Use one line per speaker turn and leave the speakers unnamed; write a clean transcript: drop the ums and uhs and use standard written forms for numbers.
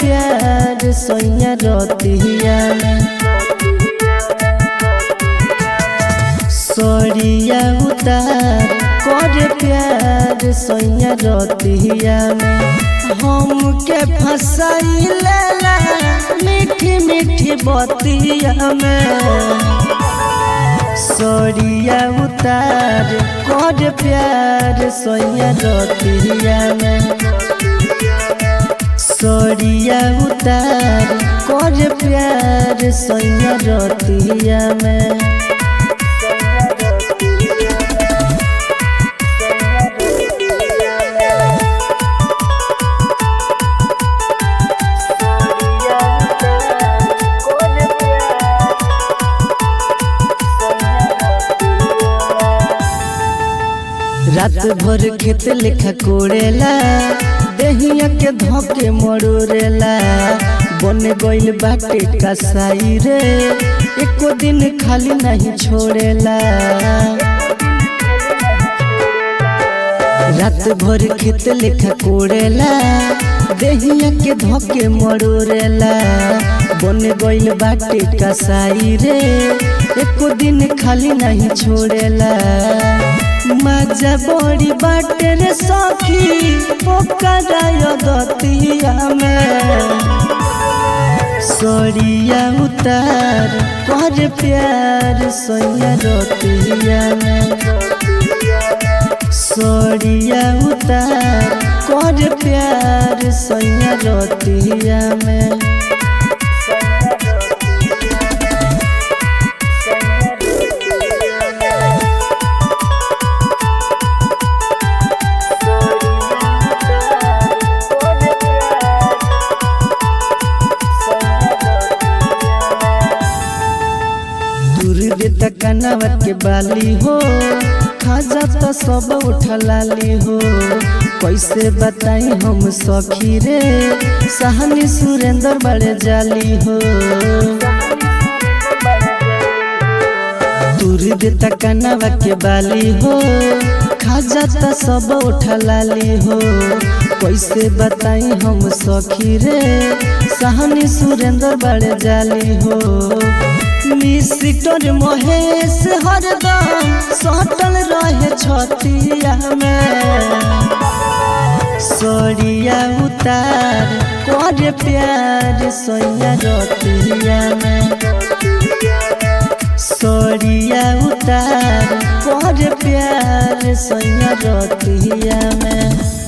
प्यार सैया रतिया में सरिया उतार कर प्यार सैया रतिया में हमके फसाइलेला मीठी मीठी बतिया में सरिया उतार कर प्यार सैया रतिया में सरिया उतार कर प्यार सैया रतिया में रात भर खेत लेखा कोड़ेला देहिया के धोके मरोरेला बन गइल बाटे कसाई रे एको दिन खाली नहीं छोड़ेला रात भर खेत लेखा कोड़ेला देहिया के धोके मरोरेला बन गइल बाटे कसाई रे एको दिन खाली नहीं छोड़ेला मजा बड़ी बाटे रे सखी पोकराय दतिया में सरिया उतार कर प्यार सैया रतिया में सरिया उतार कर प्यार सैया रतिया में कनावत के बाली हो खाजा तो सब उठलाली हो कैसे बताई हम सखी रे सहनी सुरेंद्र बड़े जाली हो दूरी देता कनावत के बाली हो खाजा तो सब उठलाली हो कैसे बताई हम सखी रे सहनी सुरेंद्र बड़े जाली हो मिस्टर महेश हरदम सटल रहे छतिया में सरिया उतार कर प्यार सैया रतिया में सरिया उतार कर प्यार सैया रतिया में।